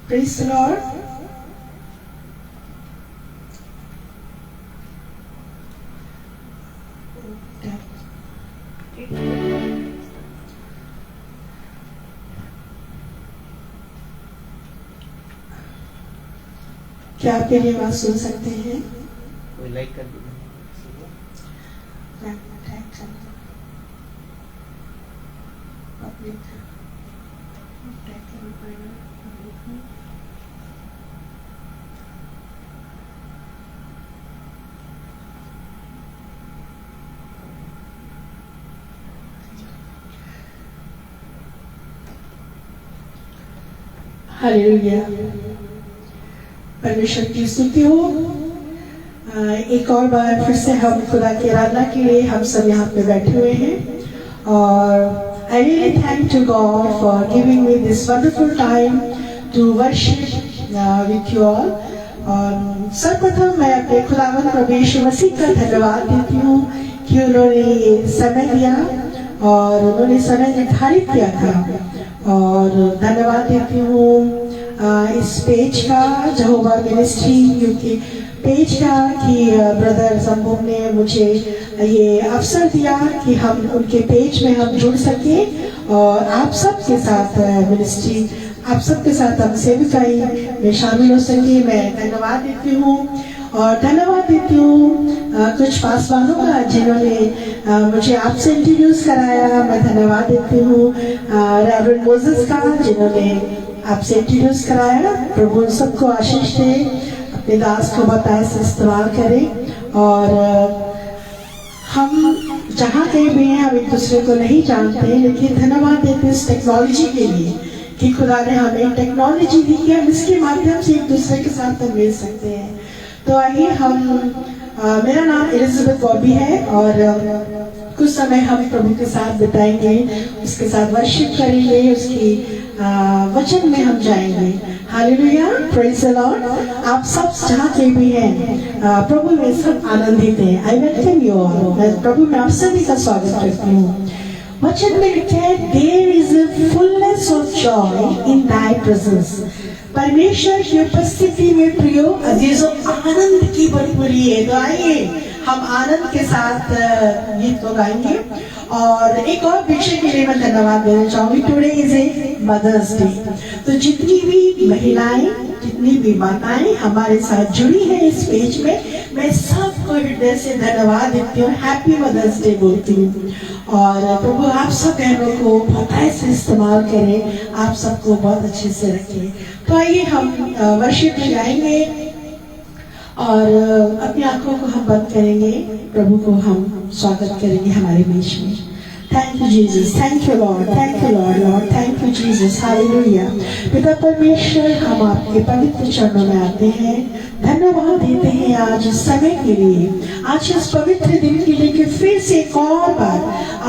Praise the Lord. क्या आप मेरी आवाज सुन सकते हैं? कोई लाइक कर दो। हालेलुया, परमेश्वर की स्तुति हो। एक और बार फिर से हम खुदा की आराधना के लिए हम सब यहाँ पे बैठे हुए हैं और I really thank to God for giving me this wonderful time to worship with you all. और सर्वप्रथम मैं अपने खुदावंद प्रभु यीशु मसीह का धन्यवाद देती हूँ कि उन्होंने ये समय दिया और उन्होंने समय निर्धारित किया था। और धन्यवाद देती हूँ इस पेज का, जहोवा मिनिस्ट्री यूके पेज का, कि ब्रदर संभव ने मुझे ये अवसर दिया कि हम उनके पेज में हम जुड़ सके और आप सबके साथ मिनिस्ट्री, आप सबके साथ हम सेविकाई में शामिल हो सके। मैं धन्यवाद देती हूँ और धन्यवाद देती हूँ कुछ पासवानों का जिन्होंने मुझे आपसे इंट्रोड्यूस कराया। मैं धन्यवाद देती हूँ रेवरेंड मोसेस का जिन्होंने आपसे इंट्रोड्यूस कराया। प्रभु सबको आशीष दे, अपने दास को बताए से इस्तेमाल करें। और हम जहाँ कहीं भी हैं हम एक दूसरे को नहीं जानते, लेकिन धन्यवाद देते हैं इस टेक्नोलॉजी के लिए कि खुदा ने हमें टेक्नोलॉजी दी कि हम इसके माध्यम से एक दूसरे के साथ हम मिल सकते हैं। तो आइए हम मेरा नाम एलिजाबेथ बॉबी है और कुछ समय हम प्रभु के साथ बिताएंगे, उसके साथ वर्शिप करेंगे, उसकी वचन में हम जाएंगे। Hallelujah, praise the Lord. आप सब जहाँ के भी हैं प्रभु में सब आनंदित हैं। I welcome you all. मैं प्रभु में आप सभी का स्वागत करती हूँ। वचन में लिखा है, there is a fullness of joy in thy presence. परमेश्वर की उपस्थिति में प्रियो अजीजों आनंद की भरपूरी है। तो आइए हम आनंद के साथ गीत को गाएंगे। और एक और विषय के लिए मैं धन्यवाद देना चाहूंगी। Today is a mother's day. तो जितनी भी महिलाएं, जितनी भी माताएं हमारे साथ जुड़ी हैं इस पेज में, मैं सबको हृदय से धन्यवाद देती हूँ, हैप्पी मदर्स डे बोलती हूँ। और प्रभु आप सब बहनों को बहुत ऐसे इस्तेमाल करें, आप सबको बहुत अच्छे से रखें। तो आइए हम वर्शिप में गाएंगे और अपनी आंखों को हम बंद करेंगे, प्रभु को हम स्वागत करेंगे हमारे बीच में। Thank you Jesus, thank you Lord, thank you Lord, Lord thank you Jesus, hallelujah. पिता परमेश्वर, हम आपके पवित्र चरणों में आते हैं, धन्यवाद देते हैं आज इस समय के लिए, आज इस पवित्र दिन के लिए कि फिर से एक और बार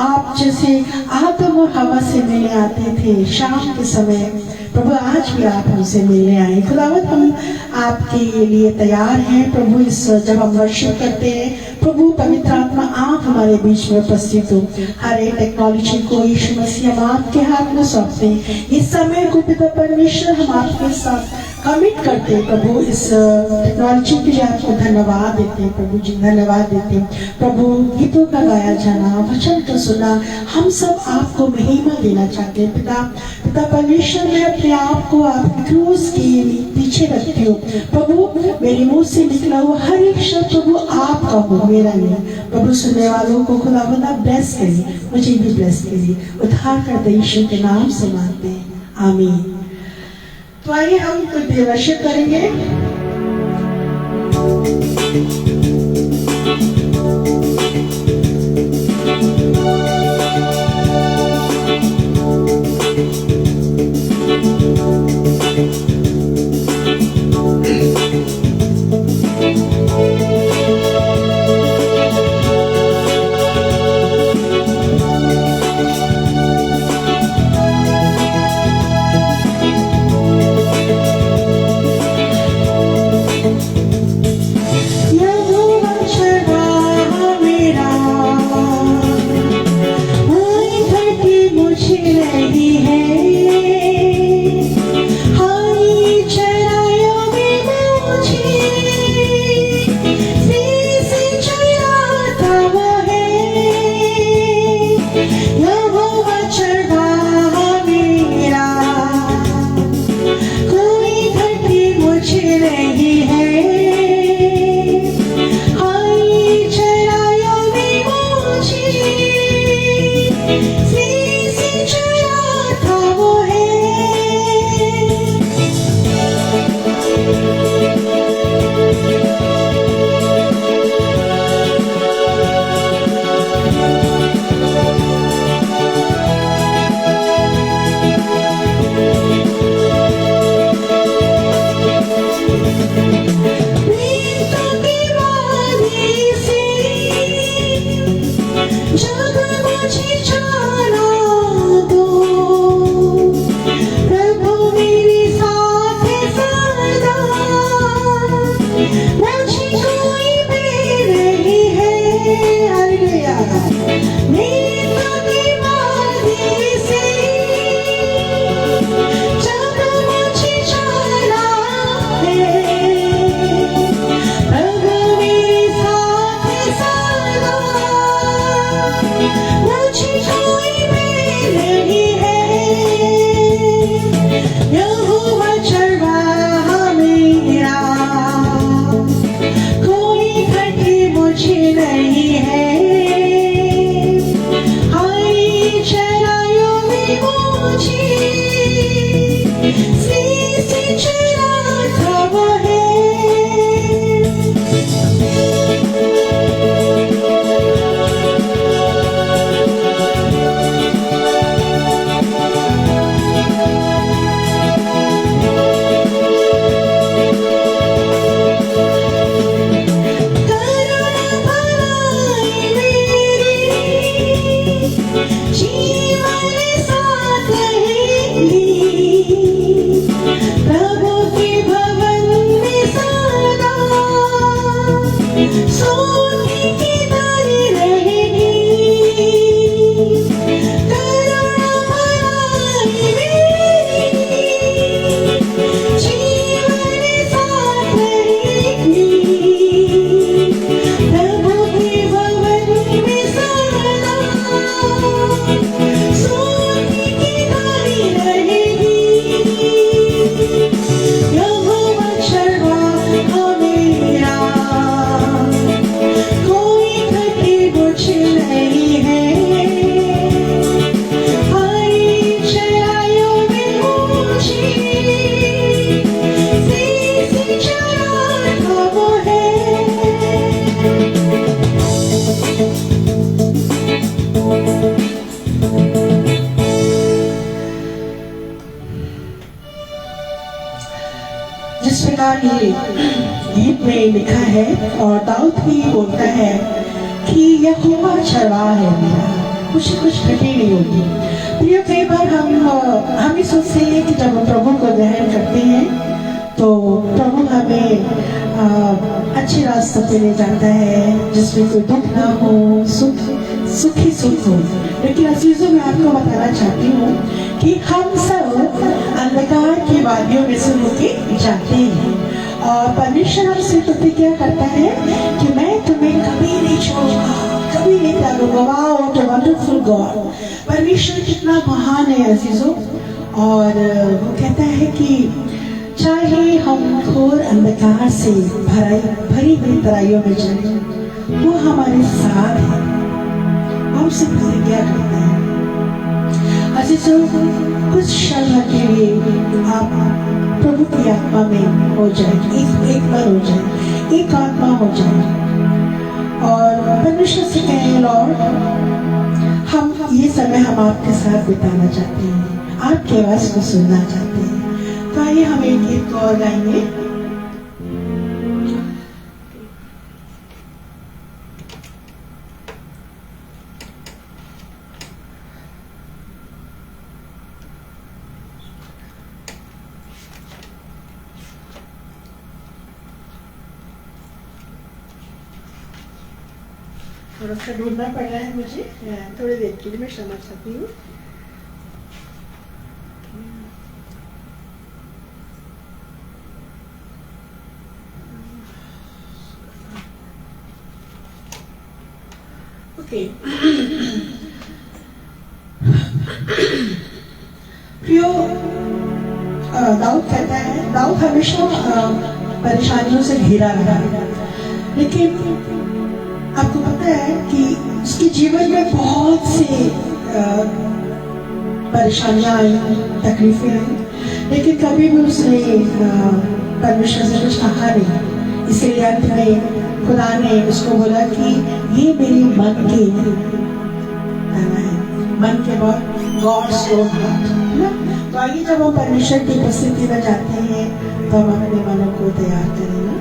आप जैसे आदम और हवा से मिलने आते थे शाम के समय, प्रभु आज भी आप हमसे मिलने आए। खुदावत हम आपके लिए तैयार हैं प्रभु। इस जब हम वर्शिप करते हैं प्रभु, पवित्र आत्मा आप हमारे बीच में उपस्थित हो। हर एक टेक्नोलॉजी को यीशु मसीह हम आपके हाथ में सौंपते हैं। इस समय को पिता परमेश्वर हम आपके साथ कमिट करते हैं प्रभु। इस टेक्नोलॉजी के लिए आपको धन्यवाद देते हैं प्रभु जी, धन्यवाद देते हैं प्रभु। गीतों का गाया जाना, वचन का सुना, हम सब आपको महिमा देना चाहते हैं पिता। पिता परमेश्वर, मैं अपने आप को आपके क्रूस के पीछे रखती हूँ प्रभु। मेरे मुंह से निकला हुआ हर एक शब्द प्रभु आपका हो, मेरा नहीं प्रभु। सुनने वालों को खुदा बंदा ब्लेस करिए, मुझे भी ब्लेस करिए। उद्धार करते यीशु के नाम से मांगते हैं, आमीन। तो आइए हम कुछ देर वर्शिप करेंगे। से चला था वो है। जब मुझे जाना दो प्रभु मेरे साथ सदा, मुझे कोई बेर नहीं है। हालेलुया। मेरी प्रतिवादी से जब मुझे जाना है, प्रभु मेरे साथ सदा, मुझे कोई बेर नहीं है। यहोवा चरवाहा मेरा, कोई घटी मुझे नहीं है। हाय चरायो में मुझे, से चराता वो है। जीवन साथ रहेगी, प्रभु के भवन में सदा, सोने की दरी रहेगी। करुणा भलाई मेरी, जीवन साथ रहेगी, प्रभु के भवन में सदा, सोने की दरी रहेगी। यहोवा चरवाहा मेरा, कोई घटी मुझे नहीं है। हाय चरायो में मुझे, से चराता वो है। जिस प्रकार ये गीत में लिखा है और दाऊद भी बोलता है कि यहोवा चरवाहा है मेरा, कुछ घटी नहीं होगी। प्रिय, कई बार हम ही सोचते हैं कि जब हम प्रभु को ग्रहण करते हैं तो प्रभु हमें अच्छे रास्ते पे ले जाता है, जिसमें कोई दुख ना हो, सुख ही सुख हो। लेकिन अजीजों, मैं आपको बताना चाहती हूँ कि हम सब अंधकार की वादियों में से होके जाते हैं, और परमेश्वर हमसे प्रतिज्ञा करता है कि मैं तुम्हें कभी नहीं छोड़ूंगा, कभी नहीं त्यागूंगा। Wow, what a wonderful God. परमेश्वर कितना महान है अजीजों। और वो कहता है कि चाहे हम घोर अंधकार से भरी हुई तराइयों में चले, वो हमारे साथ है। हमसे प्रतिज्ञा करता है। अजीजों, कुछ क्षण के लिए आप प्रभु की आत्मा में हो जाए, एक बार हो जाए, एक आत्मा हो जाए, और परमेश्वर से कहें, लॉर्ड, हम ये समय हम आपके साथ बिताना चाहते हैं, आपकी आवाज को सुनना चाहते हैं। तो आइए हम एक गीत और गाएंगे। थोड़ा सा ढूंढना पड़ रहा है मुझे, थोड़ी देर के लिए मैं क्षमा चाहती हूँ। ओके, प्रियो, दाऊद कहता है, दाऊद हमेशा परेशानियों से घिरा रहा, लेकिन आपको पता है कि उसके जीवन में बहुत से परेशानियां आई, तकलीफें आई, लेकिन कभी भी उसने परमेश्वर से कुछ कहा नहीं। इसलिए अंत में खुदा ने उसको बोला कि ये मेरे मन के गाना है, मन के बहुत गॉड्स ओन हार्ट, है ना। तो आइए जब हम परमेश्वर की उपस्थिति में जाते हैं तो हम अपने मनों को तैयार करें ना।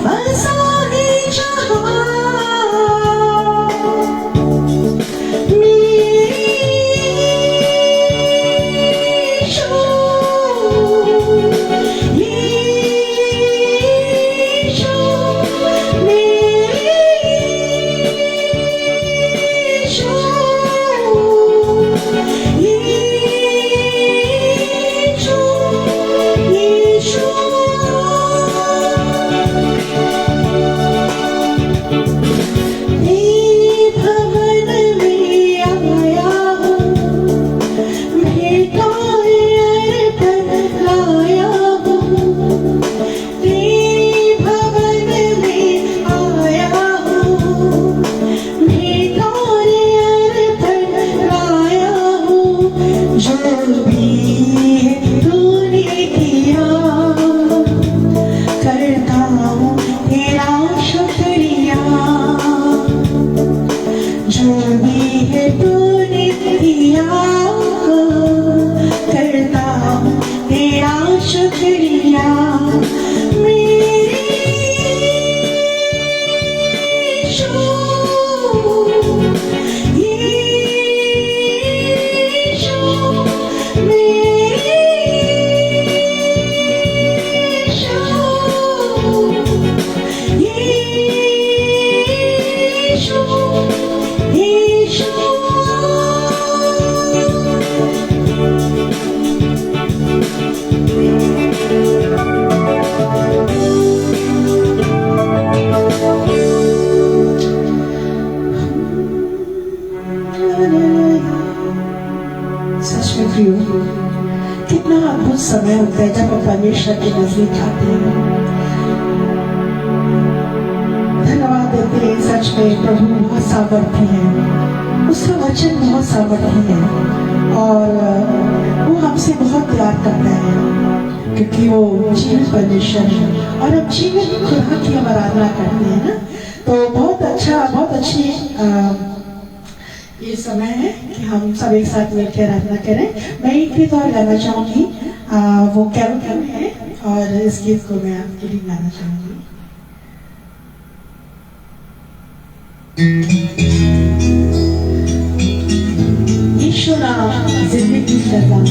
बसा है जहां कितना अद्भुत समय होता है जब हम परमेश्वर के नजदीक आते हैं। धन्यवाद देते हैं, सच में प्रभु बहुत सामर्थ्य है, उसका वचन बहुत सामर्थ्य है और वो हमसे बहुत प्यार करता है क्योंकि वो जीवित परमेश्वर है और हम जीवित खुदा की हम आराधना करते हैं ना। तो बहुत अच्छा, बहुत अच्छी ये समय है कि हम सब एक साथ मिलकर आराधना करें। मैं एक गीत और गाना चाहूंगी, वो कैरोल है और इस गीत को मैं आपके लिए गाना चाहूंगी। यीशु नाम जिंदगी का दान।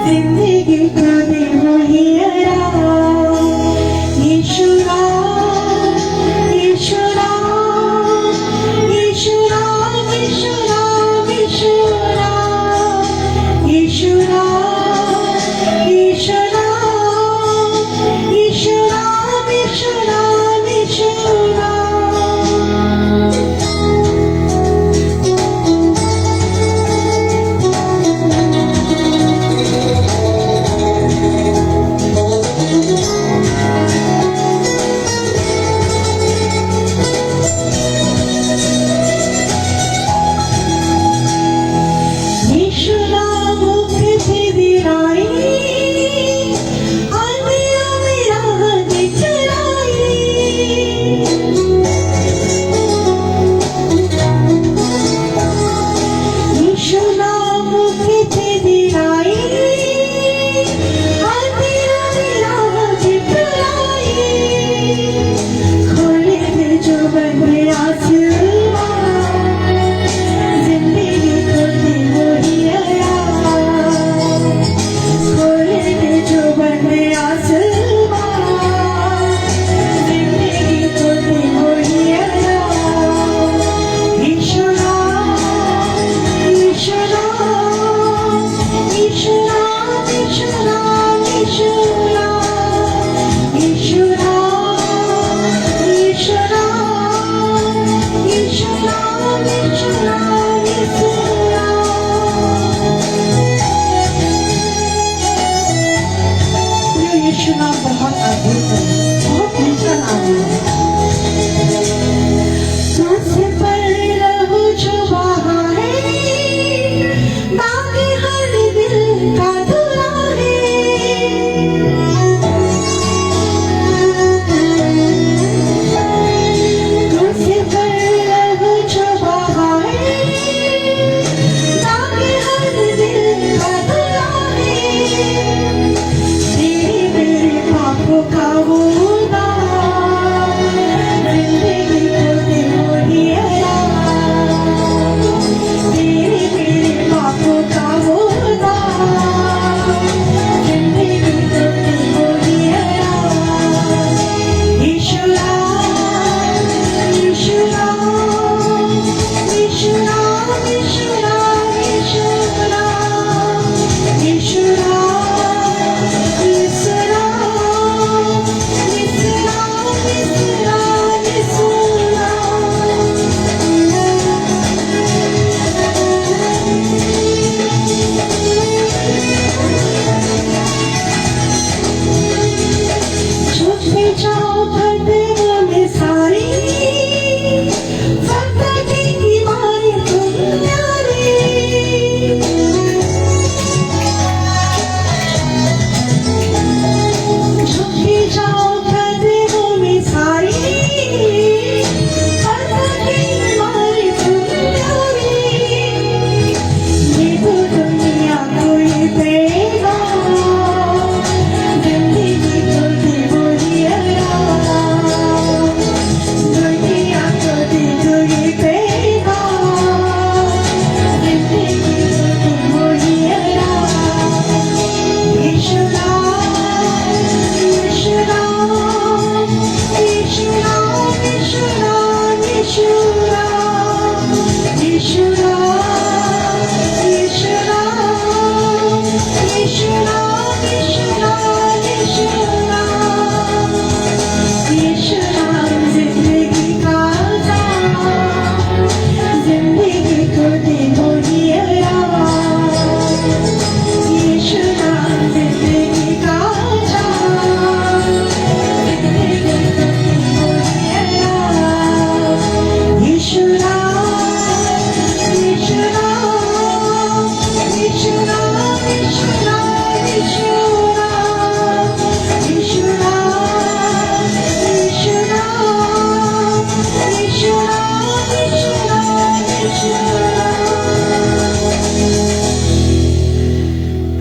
जिंदगी को दे वो ही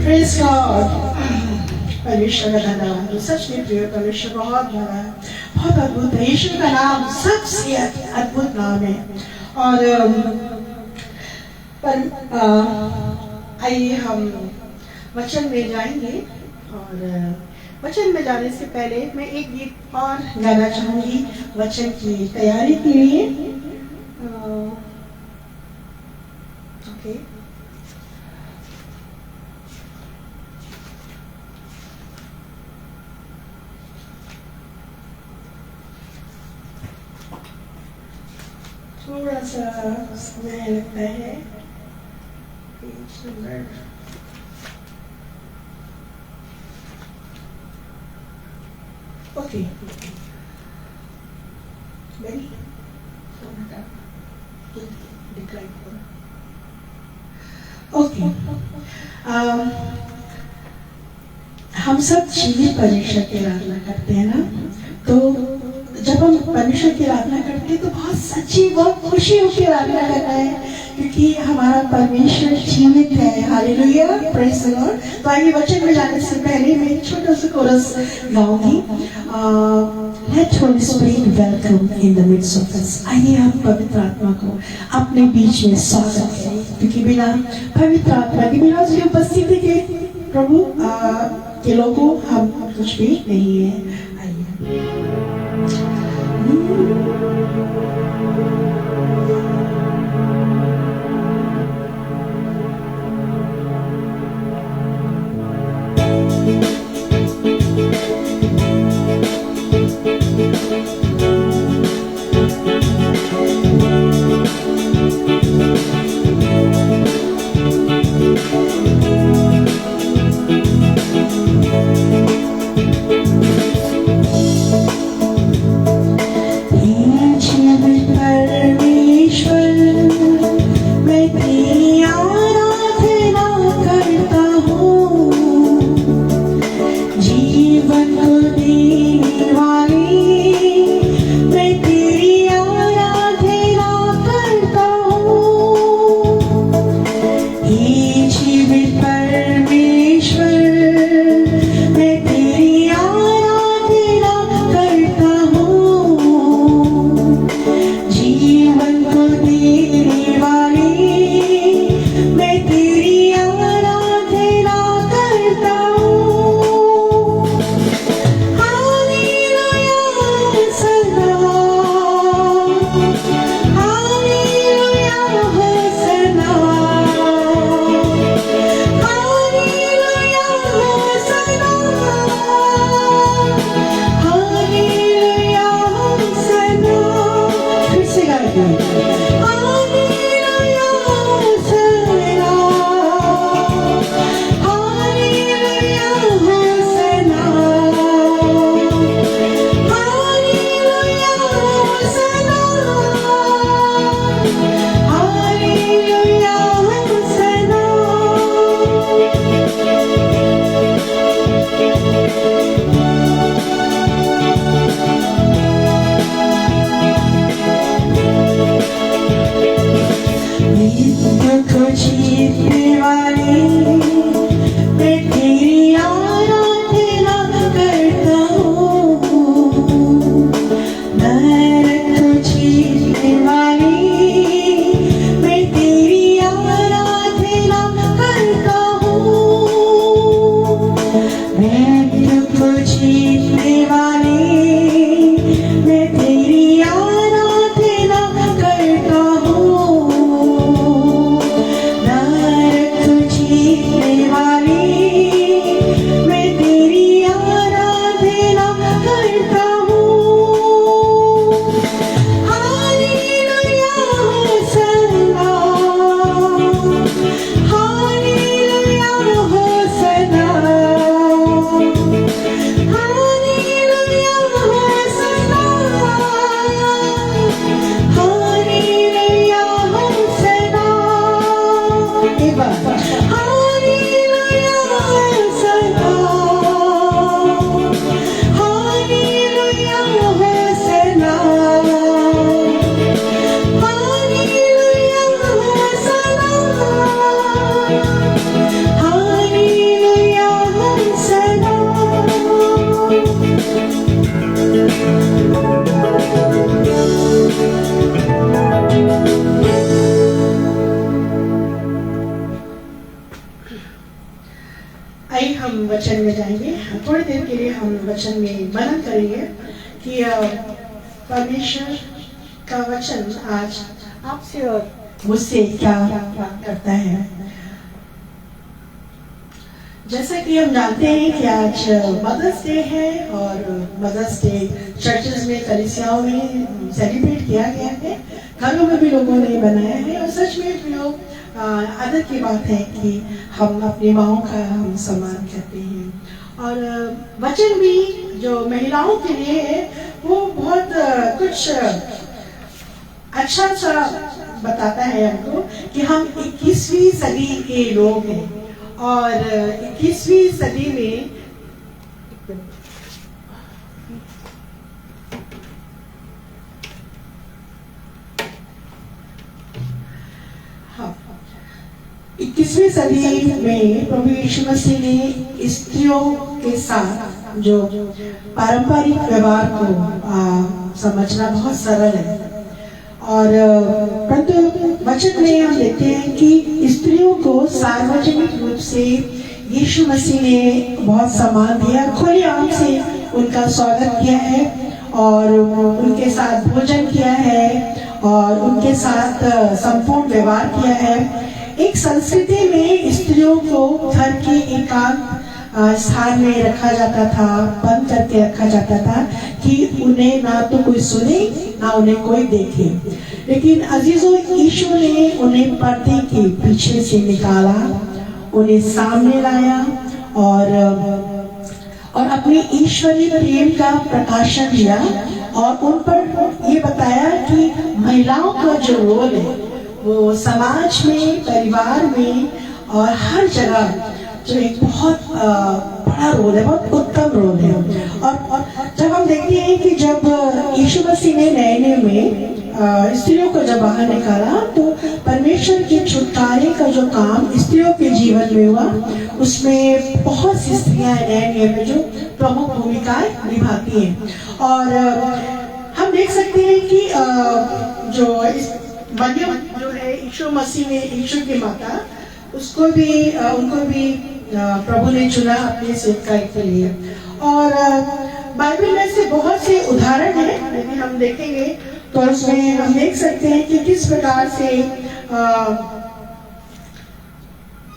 Praise God. परमेश्वर का धन्यवाद। सच में प्रिय परमेश्वर बहुत बड़ा है, बहुत अद्भुत है। यीशु का नाम सबसे अद्भुत नाम है। और आइए हम वचन में जाएंगे। और वचन में जाने से पहले मैं एक गीत और गाना चाहूंगी वचन की तैयारी के लिए। ओके, थोड़ा सा समय लगता है। Okay, very okay. हम सब जीवित परमेश्वर की आराधना करते हैं ना, तो जब हम परमेश्वर की आराधना करते हैं तो बहुत सच्ची, बहुत खुशी होकर आराधना करना है, क्योंकि हमारा परमेश्वर जीवित है। Hallelujah, praise the Lord. तो आइए वचन में जाने से पहले मैं एक छोटा सा कोरस गाऊंगी। Let holy spirit welcome in the midst of us. आइए हम पवित्र आत्मा को अपने बीच में स्वागत करें, क्योंकि बिना पवित्र आत्मा के, बिना उसकी उपस्थिति के प्रभु के लोगों हम कुछ भी नहीं है। आइए। वचन में जाएंगे। थोड़ी देर के लिए हम वचन में मनन करेंगे कि परमेश्वर का वचन आज आपसे और मुझसे क्या करता है। जैसा कि हम जानते हैं कि आज मदर्स डे है और मदर्स डे चर्चेस में, कलीसियाओं में सेलिब्रेट किया गया है, घरों में भी लोगों ने बनाया है। और सच में लोग आदत की बात है कि हम अपनी माँओं का हम सम्मान करते हैं। और वचन भी जो महिलाओं के लिए है वो बहुत कुछ अच्छा सा बताता है हमको कि हम 21वीं सदी के लोग हैं और 21वीं सदी में हाँ 21वीं सदी में प्रभु यीशु मसीह ने स्त्रियों के साथ जो पारंपरिक व्यवहार को समझना बहुत सरल है। और परंतु वचन में हम देखते हैं कि स्त्रियों को सार्वजनिक रूप से यीशु मसीह ने बहुत सम्मान दिया, खुलेआम से उनका स्वागत किया है और उनके साथ भोजन किया है और उनके साथ संपूर्ण व्यवहार किया है। एक संस्कृति में स्त्रियों को घर के एकांत स्थान में रखा जाता था, बंद करके रखा जाता था कि उन्हें ना तो कोई सुने ना उन्हें कोई देखे। लेकिन अजीजों, यीशु ने उन्हें पर्दे के पीछे से निकाला, उन्हें सामने लाया और अपने ईश्वरीय प्रेम का प्रकाशन दिया और उन पर ये बताया कि महिलाओं का जो रोल है वो समाज में, परिवार में और हर जगह जो एक बहुत बड़ा रोल है, बहुत उत्तम रोल है। और जब हम देखते हैं कि जब यीशु मसीह ने नए नियम में स्त्रियों को जब बाहर निकाला तो परमेश्वर के छुटकारे का जो काम स्त्रियों के जीवन में हुआ, उसमें बहुत सी स्त्रियां नए नियम में जो प्रमुख भूमिकाएं निभाती हैं। और हम देख सकते हैं कि जो मरियम जो है यीशु मसीह ने, यीशु की माता, उसको भी उनको भी प्रभु ने चुना अपने सेवकाई के लिए। और बाइबल में से बहुत से उदाहरण हैं, यदि हम देखेंगे तो उसमें हम देख सकते हैं कि किस प्रकार से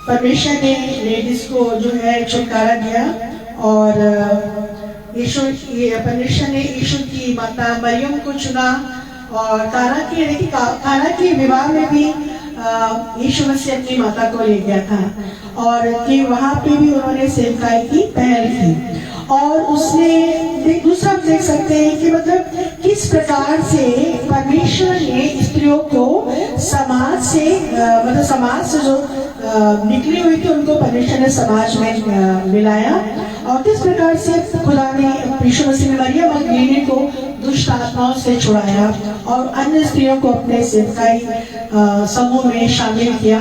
परमेश्वर ने लेडीज को जो है छुटकारा दिया। और परमेश्वर ने यीशु की माता मरियम को चुना और काना के विवाह में भी यीशु मसीह अपनी माता को ले गया था और कि वहां पे भी उन्होंने सेवकाई की पहल की। और उसने दूसरा देख सकते हैं कि मतलब किस प्रकार से परमेश्वर ने स्त्रियों को समाज से मतलब समाज से जो निकली हुई थी उनको परमेश्वर ने समाज में मिलाया और किस प्रकार से खुदा ने यीशु मसीह ने मरियम मगदलीनी को दुष्ट आत्माओं से छुड़ाया और अन्य स्त्रियों को अपने सेवकाई समूह में शामिल किया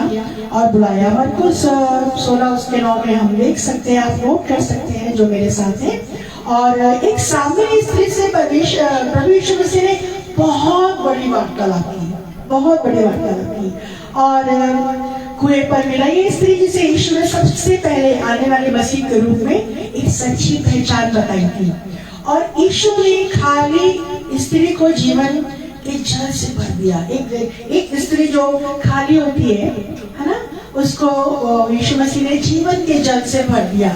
और बुलाया। मरकुस 16:9 में हम देख सकते हैं, आप नोट कर सकते हैं जो मेरे साथ है। और एक सामने स्त्री से प्रभु यीशु मसीह ने बहुत बड़ी वार्तालाप की, बहुत बड़ी वार्तालाप की। और कुएं पर मिलाई स्त्री जिसे यीशु ने सबसे पहले आने वाले मसीह के रूप में एक सच्ची पहचान बताई थी। और यीशु ने खाली स्त्री को जीवन के जल से भर दिया। एक स्त्री जो खाली होती है ना, उसको यीशु मसीह ने जीवन के जल से भर दिया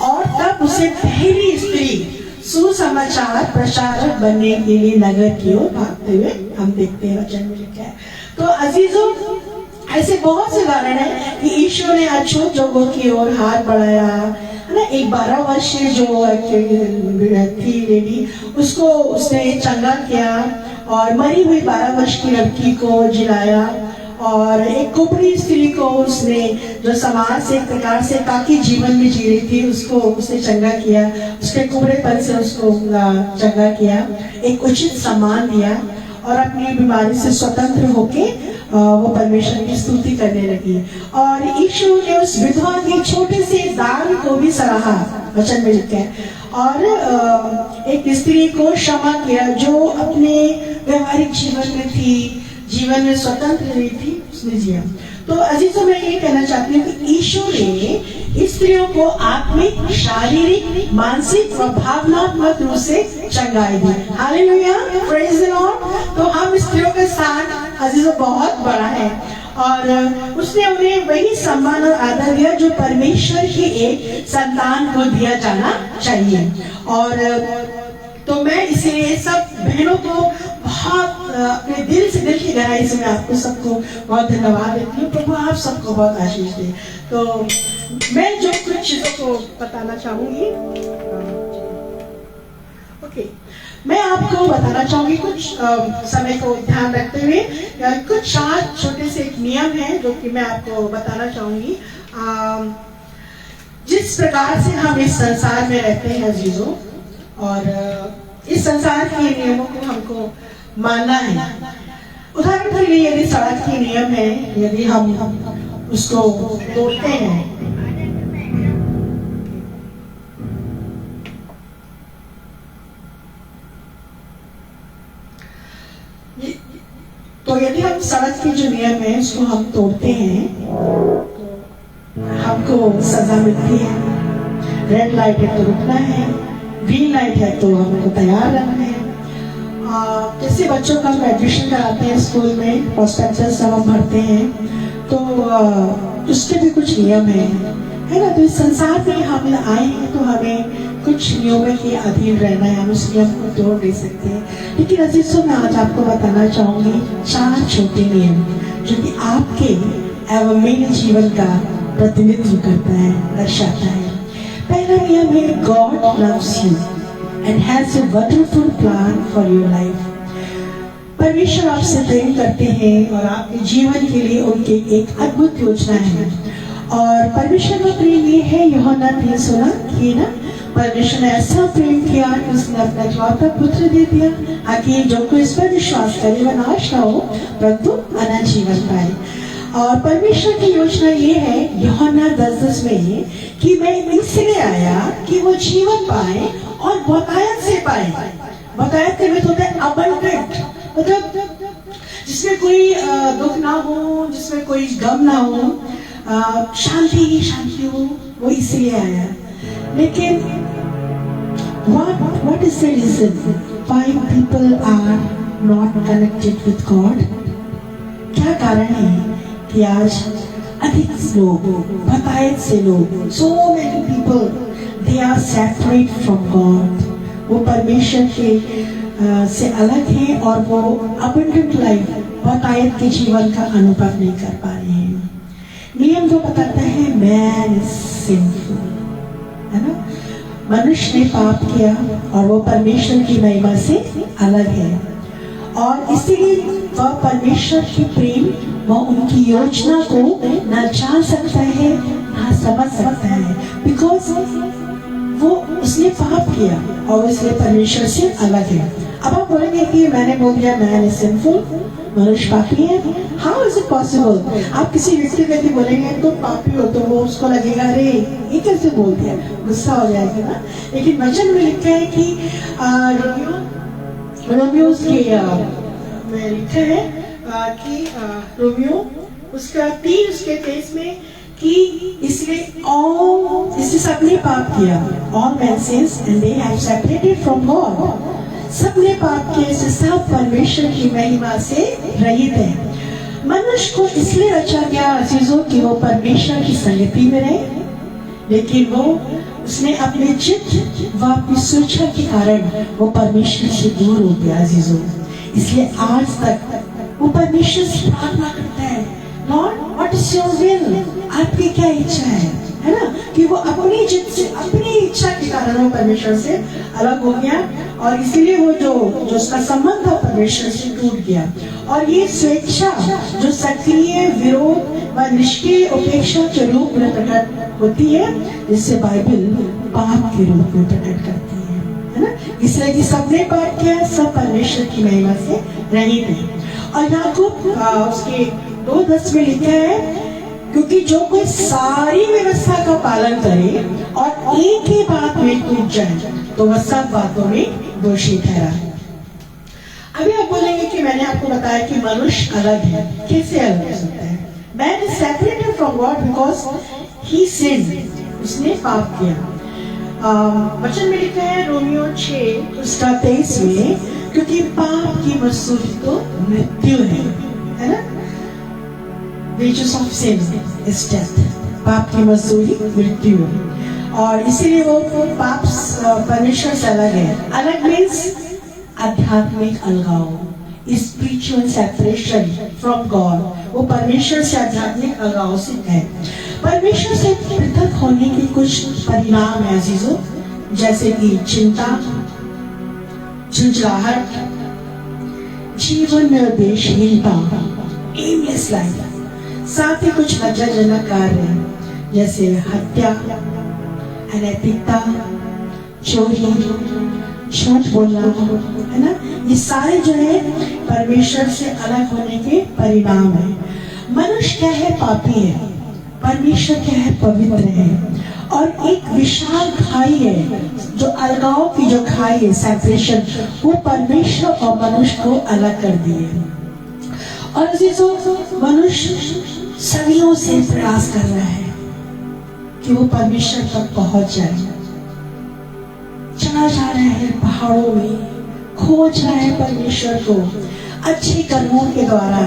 और तब उसे पहली स्त्री सुसमाचार प्रचारक बनने के लिए नगर की ओर भागते हुए हम देखते हैं, वचन में लिखा है। तो अजीजों, ऐसे बहुत से उदाहरण है कि ईश्वर ने अछूत लोगों की ओर हाथ बढ़ाया है ना। एक 12 वर्षीय जो थी लेडी, उसको उसने चंगा किया और मरी हुई 12 वर्ष की लड़की को जिलाया। और एक कुबड़ी स्त्री को उसने जो समाज से एक प्रकार से ताकि जीवन में जी रही थी उसको उसने चंगा किया, उसके कुबड़ेपन से उसको चंगा किया, एक उचित सम्मान दिया और अपनी बीमारी से स्वतंत्र होके वो परमेश्वर की स्तुति करने लगी। और यीशु ने उस विधवा के छोटे से दान को भी सराहा, वचन में लिखा है। और एक स्त्री को क्षमा किया जो अपने व्यवहारिक जीवन में थी, जीवन में स्वतंत्र नहीं थी, उसने जिया। तो अजीजों, मैं ये कहना चाहती हूँ कि ईश्वर ने स्त्रियों को आत्मिक, शारीरिक, मानसिक व भावनात्मक रूप से चंगाई दी। Hallelujah, praise the Lord. तो हम स्त्रियों के साथ अजीजों बहुत बड़ा है और उसने उन्हें वही सम्मान और आदर दिया जो परमेश्वर के एक संतान को दिया जाना चाहिए। और तो मैं इसलिए सब बहनों को बहुत अपने दिल से, दिल की गहराई से मैं आपको सबको बहुत धन्यवाद देती हूँ। प्रभु आप सबको बहुत आशीष दे। तो मैं जो कुछ चीजों को बताना चाहूंगी, ओके, मैं आपको बताना चाहूंगी कुछ समय को ध्यान रखते हुए कुछ 4 छोटे से एक नियम है जो कि मैं आपको बताना चाहूंगी। जिस प्रकार से हम इस संसार में रहते हैं अजीजों, और इस संसार के नियमों को हमको मानना है। उदाहरण के लिए यदि सड़क के नियम है, यदि हम उसको तोड़ते हैं, तो यदि हम सड़क के जो नियम है उसको हम तोड़ते हैं तो हमको सजा मिलती है। रेड लाइट है तो रुकना है, ग्रीन लाइट है तो हमको तैयार रहना है। जैसे बच्चों का हम एडमिशन कराते हैं स्कूल में, प्रोस्पेक्टस जब हम भरते हैं तो उसके भी कुछ नियम है ना। तो इस संसार में हम आए हैं तो हमें कुछ नियमों के अधीन रहना है, हम उस नियम को तोड़ नहीं सकते। लेकिन अजीजों, मैं आज आपको बताना चाहूंगी 4 छोटे नियम जो कि आपके एवं मेरे जीवन का प्रतिनिधित्व करता है, दर्शाता है। पहला नियम है, God loves you and has a wonderful plan for your life। परमेश्वर आपसे प्रेम करते हैं और आपके जीवन के लिए उनकी एक अद्भुत योजना है। और परमेश्वर का प्रेम ये है, यूहन्ना 3:16 कि ना, परमेश्वर ने ऐसा प्रेम किया कि उसने अपना एकलौता पुत्र दे दिया ताकि जो कोई इस पर विश्वास करे वह नाश न हो परंतु अनंत जीवन पाए। और परमेश्वर की योजना ये है यूहन्ना 10:10 में कि मैं इसलिए आया कि वो जीवन पाए और बहुतायत से पाए। बहुतायत का मतलब होता है अबंडेंट, मतलब जिसमें कोई दुख ना हो, जिसमें कोई गम ना हो, शांति ही शांति हो, वो इसलिए आया। लेकिन what is the reason why people are not connected with God? क्या कारण है कि आज अधिक लोग, बहुतायत से लोग, so many people, they are separate from God, वो परमेश्वर के से अलग है और वो abundant life, बहुतायत के जीवन का अनुभव नहीं कर पा रहे हैं। नियम जो बताता है man is sinful, है ना। मनुष्य ने पाप किया और वो परमेश्वर की महिमा से अलग है और इसीलिए वह परमेश्वर की प्रेम, वह उनकी योजना को न जान सकता है न समझ सकता है, बिकॉज वो उसने पाप किया और इसलिए परमेश्वर से अलग है। अब आप बोलेंगे कि मैंने बोल दिया मैन इज सिंफुल, मनुष्य पापी है, हाउ इज इट पॉसिबल? आप किसी व्यक्ति को यदि बोलेंगे तो पापी हो तो वो उसको लगेगा अरे ये कैसे बोल दिया, गुस्सा हो जाएगा ना। लेकिन वचन में लिखा है कि रोमियो के में लिखा है कि रोमियो उसका 3:23 में कि इसलिए सबने पाप किया, all men sins and they have separated from God। सबने पाप किए से सब परमेश्वर की महिमा से रहित है। मनुष्य को इसलिए रचा गया अजीजों कि वो परमेश्वर की संगति में रहे, लेकिन वो उसने अपने चित्त व अपनी स्वेच्छा के कारण वो परमेश्वर से दूर हो गया अजीजों। इसलिए आज तक वो परमेश्वर से प्रार्थना करता है, Lord what is your will, आपकी क्या इच्छा है ना। कि वो अपनी जिद से, अपनी इच्छा के कारण वो परमेश्वर से अलग हो गया और इसलिए वो जो उसका संबंध था परमेश्वर से टूट गया। और ये स्वेच्छा जो सक्रिय विरोध व निष्क्रिय उपेक्षा के रूप में प्रकट होती है, जिससे बाइबल पाप के रूप में प्रकट करती है ना। इसलिए कि सबने पाप किया, सब परमेश्वर की महिमा से रहित है। और याकूब उसके 2:10 में लिखा है, क्योंकि जो कोई सारी व्यवस्था का पालन करे और एक ही बात में टूट जाए तो वह सब बातों में दोषी ठहरा है। अभी आप बोलेंगे कि मैंने आपको बताया कि मनुष्य अलग है, कैसे अलग हो सकता है? Man is separated from God because he sinned. उसने पाप किया। वचन में लिखा है रोमियो 6 उसका 23 में, क्योंकि पाप की मजदूरी तो मृत्यु है ना? Wages of sin is death. पाप की मजदूरी मृत्यु है, और इसीलिए वो पाप परमेश्वर से अलग है। अलग मीन्स आध्यात्मिक अलगाव, स्पिरिचुअल सेपरेशन फ्रॉम गॉड। वो परमेश्वर से आध्यात्मिक अलगाव से है। परमेश्वर से पृथक होने के कुछ परिणाम है अजीजों, जैसे कि चिंता, झुंझलाहट, जीवन में उद्देश्यहीनता, एमलेस लाइफ। साथ ही कुछ लज्जाजनक कार्य जैसे हत्या, अनैतिकता, चोरी, झूठ बोलना, है ना? ये सारे जो है परमेश्वर से अलग होने के परिणाम है। मनुष्य क्या है? पापी है। परमेश्वर क्या है? पवित्र है। और एक विशाल खाई है, जो अलगाव की जो खाई है, सेपरेशन, वो परमेश्वर और मनुष्य को अलग कर दिए। और मनुष्य सदियों से प्रयास कर रहा है कि वो परमेश्वर तक पहुंच जाए। चला जा रहा है पहाड़ों में, खोज रहा है परमेश्वर को अच्छे कर्मों के द्वारा,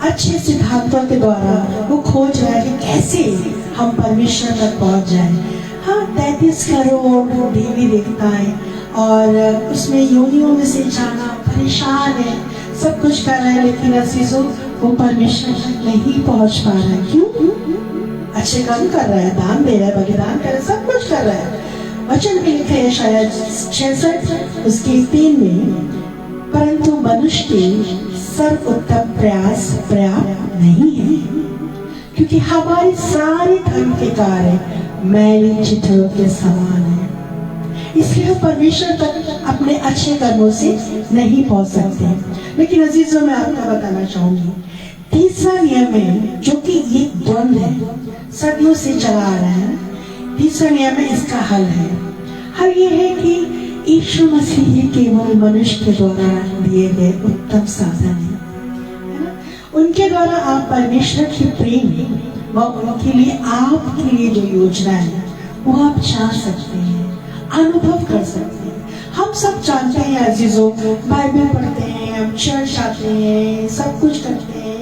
अच्छे सिद्धांतों के द्वारा। वो खोज रहा है कि कैसे हम परमेश्वर तक पहुंच जाए। हाँ, 33 करोड़ देवी देवताएं, और उसमें योनियों में से जाना, परेशान है, सब कुछ कर रहा है, लेकिन अजीजों वो परमेश्वर तक नहीं पहुंच पा रहा है। क्यों? अच्छे काम कर रहा है, दान दे रहा है, बलिदान कर रहा है, सब कुछ कर रहा है। वचन में लिखा है शायद 66 उसके 3 में, परंतु मनुष्य के सर्वोत्तम प्रयास पर्याप्त नहीं है, क्योंकि हमारे सारे धर्म के कार्य मैली चिट्ठियों के समान है। इसलिए हम परमेश्वर तक अपने अच्छे कर्मों से नहीं पहुंच सकते। लेकिन अजीजों, मैं आपको बताना चाहूंगी, तीसरा नियम है, जो कि ये द्वंद है, सदियों से चला आ रहा है। तीसरा नियम है, इसका हल है। हल ये है कि यीशु मसीह ही केवल मनुष्य के द्वारा दिए गए उत्तम साधन है ना? उनके द्वारा आप परमेश्वर की प्रेम व उनके लिए आपके लिए जो योजना है वो आप जान सकते हैं, अनुभव कर सकते हैं। हम सब जानते हैं अजीजों, बाइबल पढ़ते हैं, हम चर्च आते हैं, सब कुछ करते हैं,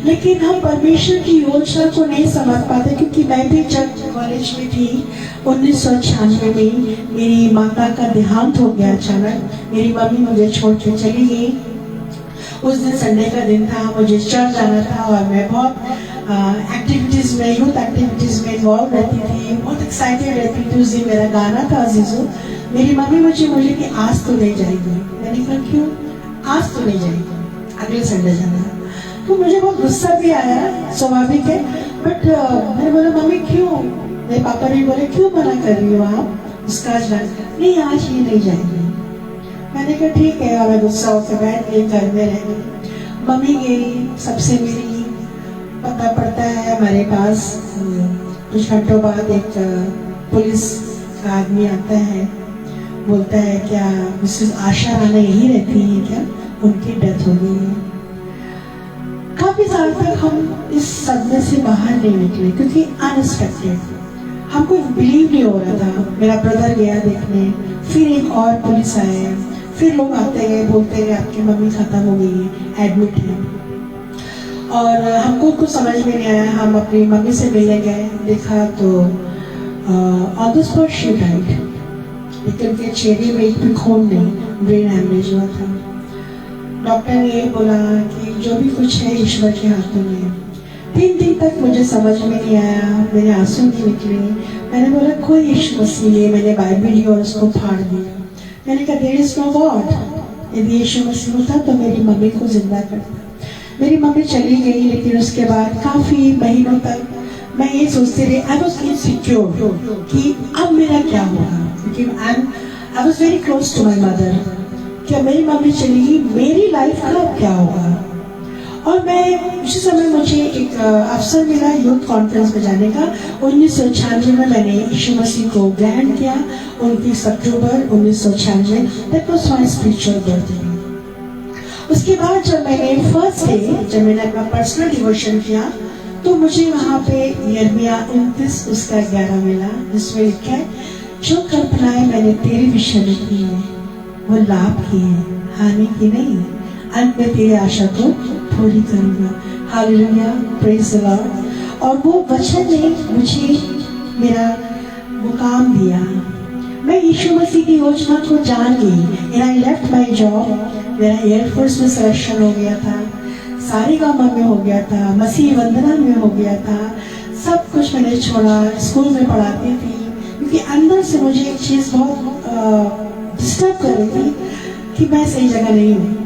लेकिन हम परमेश्वर की योजना को नहीं समझ पाते। क्योंकि मैं भी जब कॉलेज में थी 1996 में, मेरी माता का देहांत हो गया अचानक। मेरी मम्मी मुझे छोड़ के चली गई। उस दिन संडे का दिन था, मुझे चर्च जाना था, और मैं बहुत एक्टिविटीज में, यूथ एक्टिविटीज में इन्वॉल्व रहती थी, बहुत एक्साइटेड रहती थी। उस दिन मेरा गाना था अजीजों। मेरी मम्मी मुझे बोली कि आज तो नहीं जाएगी। मैंने कहा क्यों? आज तो नहीं जाएगी, अगले संडे जाना। तो मुझे बहुत गुस्सा भी आया, स्वाभाविक है, बट मैंने बोला मम्मी क्यों? मेरे पापा ने बोले क्यों मना कर रही हो आप उसका? आज नहीं, आज ये नहीं जाएगी। मैंने कहा ठीक है, और मैं गुस्सा होकर बैठ गई, घर में रह गई। मम्मी गई, सबसे मेरी पता पड़ता है हमारे पास। कुछ घंटों बाद एक पुलिस का आदमी आता है, बोलता है क्या मिसेस आशा राणा यही रहती है क्या? उनकी डेथ हो गई है। काफी साल तक हम इस सदमे से बाहर नहीं निकले, क्योंकि अनएक्सपेक्टेड, हमको बिलीव नहीं हो रहा था। मेरा ब्रदर गया देखने, फिर एक और पुलिस आए, फिर लोग आते हैं, बोलते हैं आपकी मम्मी खत्म हो गई है, एडमिट है। और हमको कुछ समझ में नहीं आया। हम अपनी मम्मी से मिलने गए, देखा तो on the spot she died, लेकिन उनके चेहरे में एक भी खून नहीं, ब्रेन हेमरेज हुआ था। डॉक्टर ने ये बोला कि जो भी कुछ है ईश्वर के हाथों में। 3 दिन तक मुझे समझ में नहीं आया, मेरे आंसू नहीं निकले। मैंने बोला कोई यीशु मसीह नहीं। मैंने बाइबल ली और उसको फाड़ दिया। मैंने कहा देयर इज नो गॉड। यदि यीशु मसीह होता तो मेरी मम्मी को जिंदा करता। मेरी मम्मी चली गई, लेकिन उसके बाद काफी महीनों तक मैं ये सोचती रही, आई वॉज इनसिक्योर कि अब मेरा क्या होगा, क्योंकि I was very close to my mother. क्या मेरी मम्मी चली गई, मेरी लाइफ का अब क्या होगा? और मैं उसी समय मुझे एक अवसर मिला यूथ कॉन्फ्रेंस में जाने का। 1996 में मैंने यीशु मसीह को ग्रहण किया, 29 अक्टूबर 1996। That was my spiritual birthday. उसके बाद जब मैंने फर्स्ट डे, जब मैंने अपना पर्सनल डिवोशन किया, तो मुझे वहाँ पे यिर्मयाह 29 उसका 11 मिला, जिसमें लिखा है, जो कल्पनाएं मैंने तेरे विषय में की है वो लाभ की है, हानि की नहीं। अंत में तेरी आशा को पूरी करूंगा। Hallelujah, praise the Lord. और वो वचन ने मुझे मेरा मुकाम दिया। मैं यीशु मसीह की योजना को जान गई। And I left my job. मेरा एयरफोर्स में सिलेक्शन हो गया था, सारेगामा में हो गया था, मसीह वंदना में हो गया था। सब कुछ मैंने छोड़ा। स्कूल में पढ़ाती थी, क्योंकि अंदर से मुझे एक चीज बहुत डिस्टर्ब कर रही थी कि मैं सही जगह नहीं हूँ।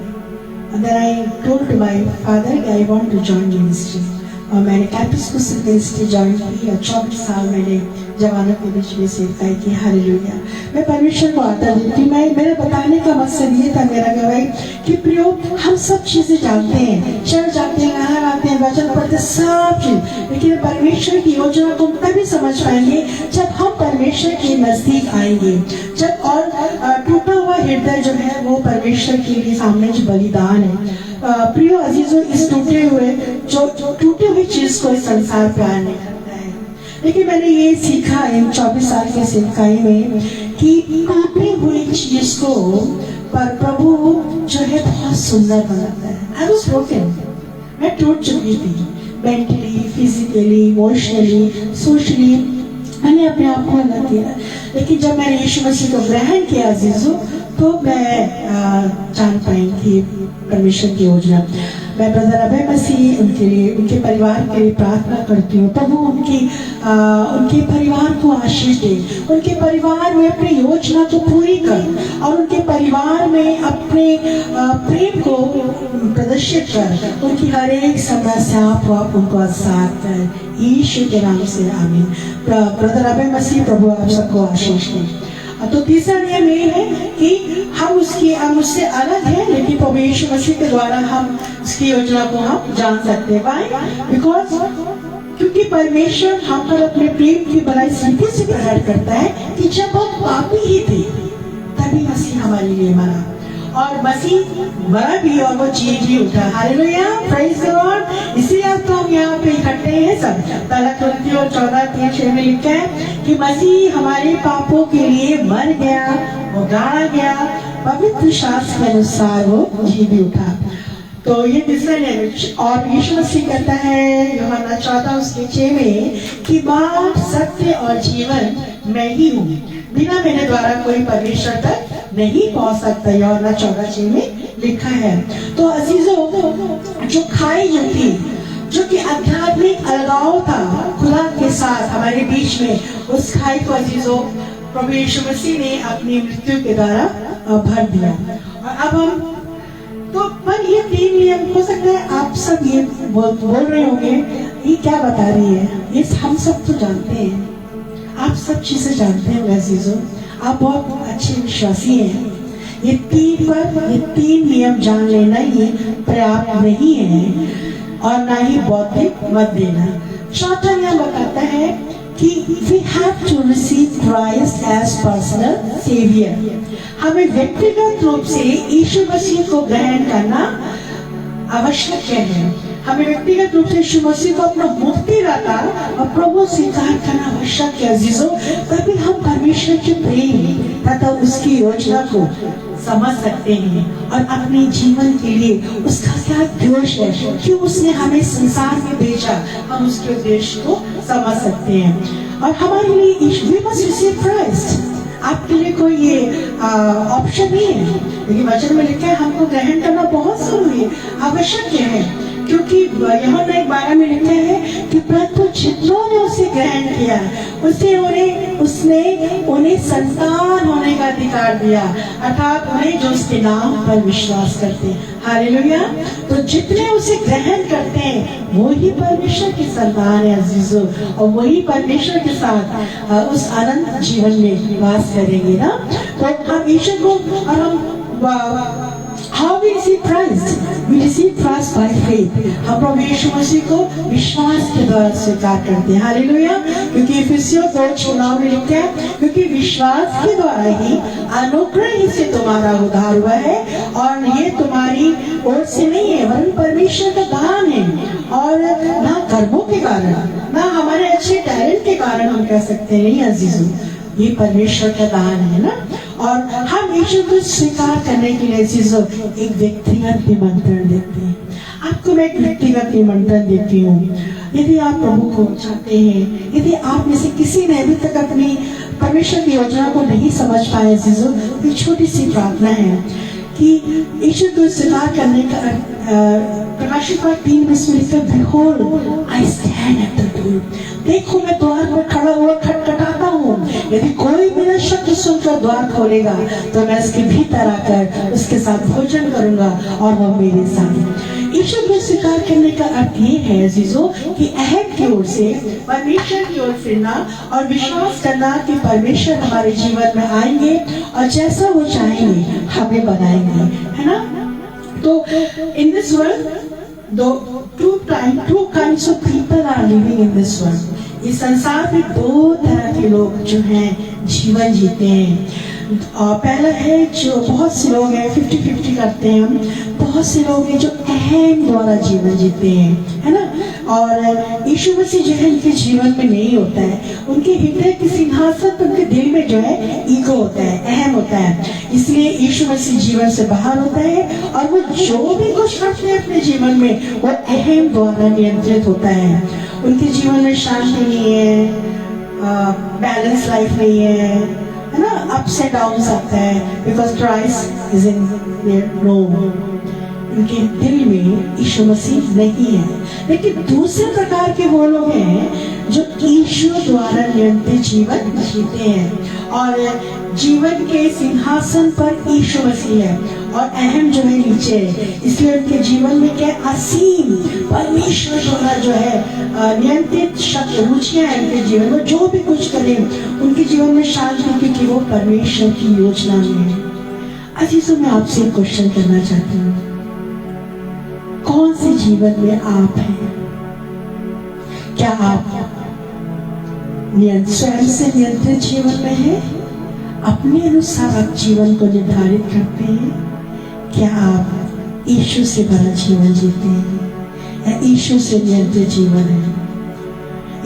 And then I told to my father that I want to join ministry. और मैंने कैपिस्कोस मिनिस्ट्री ज्वाइन की और 24 साल मैंने जवानों के बीच में सेवकाई की। हालेलुया। मैं परमेश्वर को आदर देती हूँ। मेरा बताने का मकसद ये था मेरा गवाही कि प्रियो, हम सब चीजें जानते हैं, चर्च जाते हैं, गाना गाते हैं, वचन पढ़ते, सब चीज, लेकिन परमेश्वर की योजना को तभी समझ पाएंगे जब हम परमेश्वर के नजदीक आएंगे। जब और टूटा हुआ हृदय जो है वो परमेश्वर के लिए सामने जो बलिदान है। प्रियो अजीजों, इस टूटे हुए जो टूटे हुई चीज को इस संसार प्यार नहीं करता है। लेकिन मैंने ये सीखा इन 24 साल के सेवकाई में कि टूटी हुई चीज को पर प्रभु जो है बहुत सुंदर बनाता है। आई वाज ब्रोकन, मैं टूट चुकी थी, मेंटली, फिजिकली, इमोशनली, सोशली। मैंने अपने आप को अलग किया। लेकिन जब मैंने यीशु मसीह को ग्रहण किया अजीजों, तो मैं जान पाई कि परमेश्वर की योजना। मैं ब्रदर अभय मसीह उनके लिए, उनके परिवार के लिए प्रार्थना करती हूँ। प्रभु उनके परिवार को आशीष दे, उनके परिवार में अपनी योजना को पूरी कर और उनके परिवार में अपने प्रेम को प्रदर्शित कर। उनकी हर एक समस्या को आप उनको आजाद कर, यीशु के नाम से आमीन। ब्रदर अभय मसीह, प्रभु आप सबको आशीष दे। तो तीसरा नियम ये है कि हम उससे अलग है, लेकिन प्रभु यीशु मसीह के द्वारा हम उसकी योजना को हम जान सकते हैं। Why? Because क्योंकि परमेश्वर हम पर अपने प्रेम की बड़ाई सीधे से प्रकट करता है कि जब हम पापी ही थे तभी मसीह हमारे लिए मरा, और मसीह मरा भी और वो जी भी उठा। Hallelujah, praise the Lord. इसीलिए तो हम यहाँ पे इकट्ठे हैं सब। पहला कुरिन्थियों और 14:3 में लिखा है कि मसीह हमारे पापों के लिए मर गया, वो गाड़ा गया, पवित्र शास्त्र के अनुसार वो जी भी उठा। तो ये तीसरा नियम। और यीशु मसीह कहता है यूहन्ना 14:6 में कि मार्ग, सत्य और जीवन मैं ही हूँ, बिना मेरे द्वारा कोई परमेश्वर तक नहीं पहुंच सकता। यूहन्ना 14:6 में लिखा है। तो अजीजों, जो खाई जो थी, जो कि आध्यात्मिक अलगाव था खुदा के साथ हमारे बीच में, उस खाई को अजीजों प्रभु यीशु मसीह ने अपनी मृत्यु के द्वारा भर दिया। और अब हम तो पर ये 3 नियम, हो सकता है आप सब ये बोल रहे होंगे ये क्या बता रही है, ये हम सब तो जानते हैं, आप सब चीजें जानते हैं अजीजों, आप बहुत अच्छे विश्वासी हैं। ये 3 नियम जान लेना ही पर्याप्त नहीं है और ना ही बौद्धिक मत देना। चौथा नियम बताता है कि we have to receive Christ as personal savior। हमें व्यक्तिगत रूप से यीशु मसीह को ग्रहण करना आवश्यक है। हमें व्यक्तिगत रूप से यीशु मसीह को अपना मुक्तिदाता और प्रभु स्वीकार करना आवश्यक है अजीजों। तभी हम परमेश्वर के प्रेम तथा उसकी योजना को समझ सकते हैं और अपने जीवन के लिए उसका क्या उद्देश्य है, क्यों उसने हमें संसार में भेजा, हम उसके उद्देश्य को समझ सकते हैं। और हमारे लिए we must receive Christ। आपके लिए कोई ये ऑप्शन नहीं है, लेकिन वचन में लिखा है हमको ग्रहण करना बहुत जरूरी है, आवश्यक है। क्योंकि यूहन्ना 1:12 में लिखा है कि परंतु जितनों ने उसे ग्रहण किया उसने उन्हें संतान होने का अधिकार दिया, अर्थात उन्हें जो उसके नाम पर विश्वास करते हैं। हालेलुया। तो जितने उसे ग्रहण करते हैं वो ही परमेश्वर की संतान है अजीजों, और वही परमेश्वर के साथ उस अनंत जीवन में वास करेंगे ना। तो हम ईश्वर को और हम How we receive Christ? We receive Christ by faith। हम प्रभु यीशु मसीह को विश्वास के द्वारा स्वीकार करते हैं। हालेलुया। क्योंकि इफिसियों 2:9 में लिखा है क्योंकि विश्वास के द्वारा ही अनुग्रह ही से तुम्हारा उद्धार हुआ है, और ये तुम्हारी ओर से नहीं है वरन परमेश्वर का दान है, और ना कर्मों के कारण, ना हमारे अच्छे टैलेंट के कारण हम कह सकते हैं नहीं अजीजों, ये परमेश्वर का दान है ना। और हम यीशु को स्वीकार करने के लिए अजीजों एक व्यक्तिगत निमंत्रण देते हैं। आपको मैं एक व्यक्तिगत निमंत्रण देती हूँ। यदि आप प्रभु को चाहते हैं, यदि आप में से किसी ने अभी तक अपनी परमेश्वर की योजना को नहीं समझ पाए अजीजों, तो छोटी सी प्रार्थना है कि यीशु को स्वीकार करने का प्रकाशित 3:20 में लिखा, Behold, I stand at the door. देखो मैं द्वार पर खड़ा हुआ खटखटाता हूँ। यदि कोई मेरा शब्द सुनकर द्वार खोलेगा तो मैं उसके भीतर आकर उसके साथ भोजन करूंगा और वह मेरे साथ। यीशु को स्वीकार करने का अर्थ ये है अजीजों कि अहद की ओर से परमेश्वर की ओर फिरना और विश्वास करना कि परमेश्वर हमारे जीवन में आएंगे और जैसा वो चाहेंगे हमें बनाएंगे, है ना। तो in this world two kinds of people are living in this world. इस संसार में दो तरह के लोग जो हैं जीवन जीते हैं। पहला है जो बहुत से लोग हैं 50-50 करते हैं हम, बहुत से लोग हैं जो अहम द्वारा जीवन जीते हैं, है ना। और यीशु मसीह जो है उनके जीवन में नहीं होता है। उनके हृदय के सिंहासन पर उनके दिल में जो है ईगो होता है, अहम होता है, इसलिए यीशु मसीह जीवन से बाहर होता है और वो जो भी कुछ करते हैं अपने जीवन में वो अहम द्वारा नियंत्रित होता है। उनके जीवन में शांति नहीं है, बैलेंस लाइफ नहीं है ना, अप्स एंड डाउन्स आता है, because Christ is in their room. उनके दिल में यीशु मसीह नहीं है। लेकिन दूसरे प्रकार के वो लोग हैं जो ईश्वर द्वारा नियंत्रित जीवन जीते हैं और जीवन के सिंहासन पर यीशु मसीह है और अहम जो है नीचे है, इसलिए उनके जीवन में क्या असीम परमेश्वर द्वारा जो है नियंत्रित रुचियां हैं। उनके जीवन में जो भी कुछ करें उनके जीवन में शांति, क्योंकि वो परमेश्वर की योजना में है। अजीजों, मैं आपसे एक क्वेश्चन करना चाहती हूँ, कौन से जीवन में आप हैं? क्या आप स्वयं से नियंत्रित जीवन में हैं? अपने अनुसार आप जीवन को निर्धारित करते हैं? क्या आप यीशु से भरा जीवन जीते हैं या यीशु से नियंत्रित जीवन है?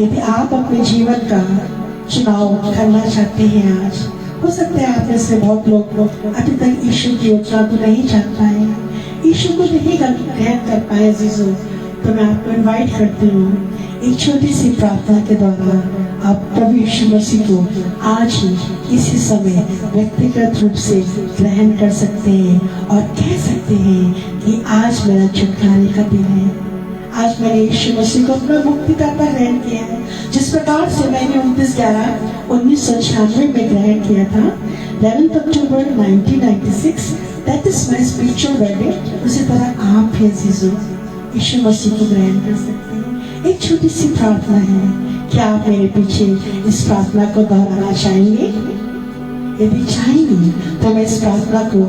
यदि आप अपने जीवन का चुनाव करना चाहते हैं आज, हो सकता है आप में से बहुत लोग अभी तक यीशु की योजना को नहीं जान पाए, यीशु को नहीं ग्रहण कर पाए अजीजों, तो मैं आपको इनवाइट करती हूँ एक छोटी सी प्रार्थना के द्वारा आप प्रभु यीशु मसीह को आज ही इसी समय व्यक्तिगत रूप से ग्रहण कर सकते हैं और कह सकते हैं कि आज मेरा छुटकारे का दिन है। आज मैंने यीशु मसीह को अपना मुक्तिदाता ग्रहण किया है। जिस प्रकार से मैंने 29/11/1996 में ग्रहण किया था, 11 अक्टूबर 1996, that is my spiritual wedding, उसी तरह आप भी अजीजों यीशु मसीह को ग्रहण कर सकते हैं। एक छोटी सी प्रार्थना है, क्या आप मेरे पीछे इस प्रार्थना को दोहराना चाहेंगे? यदि चाहेंगे तो मैं इस प्रार्थना को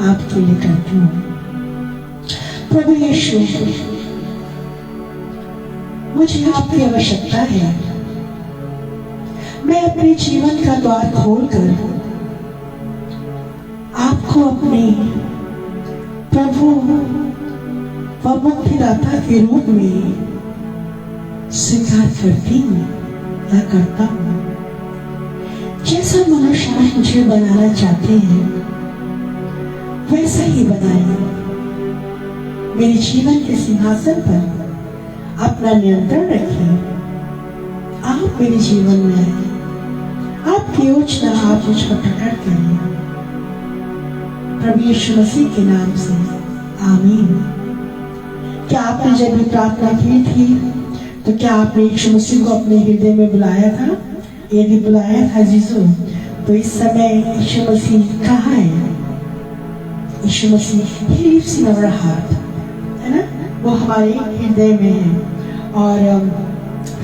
आपके लिए करती हूँ। प्रभु यीशु, मुझे आपकी आवश्यकता है। मैं अपने जीवन का द्वार खोलकर आपको अपने प्रभु व मुक्तिदाता के रूप में स्वीकार करती हूँ या करता हूँ। जैसा मनुष्य आप मुझे बनाना चाहते हैं वैसा ही बनाइए। मेरे जीवन के सिंहासन पर अपना नियंत्रण रखिए। आप मेरे जीवन में आए, आपकी योजना आप मुझ पर प्रकट करें। प्रभु यीशु मसीह के नाम से आमीन। क्या आपने जब भी प्रार्थना की थी तो क्या आपने यीशु मसीह को अपने हृदय में बुलाया था? यदि बुलाया था अजीजों, तो इस समय यीशु मसीह कहाँ है? Yeshu Masih he lives in our heart, है ना, वो हमारे हृदय में है। और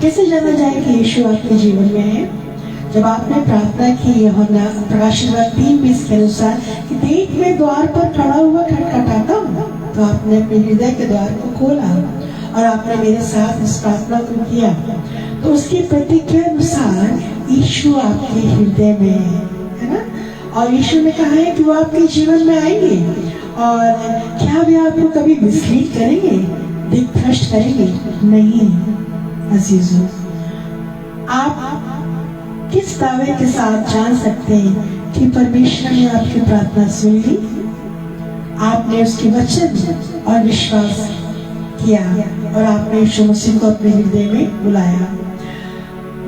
कैसे जाना जाए कि यीशु आपके जीवन में है? जब आपने प्रार्थना की यूहन्ना प्रकाशित 3:20 के अनुसार कि देख मैं द्वार पर खड़ा हुआ खटखटाता हूँ, तो आपने अपने हृदय के द्वार को खोला और आपने मेरे साथ इस प्रार्थना को किया। तो उसकी प्रतिज्ञा अनुसार यीशु आपके हृदय में है ना, और यीशु ने कहा है कि वो आपके जीवन में आएंगे। और क्या वे आपको कभी मिसलीड करेंगे, दिग्भ्रष्ट करेंगे? नहीं, अजीजों, आप किस दावे के साथ जान सकते हैं कि परमेश्वर ने आपकी प्रार्थना सुन ली, आपने उसके वचन और विश्वास किया और आपने यीशु मसीह को अपने हृदय में बुलाया।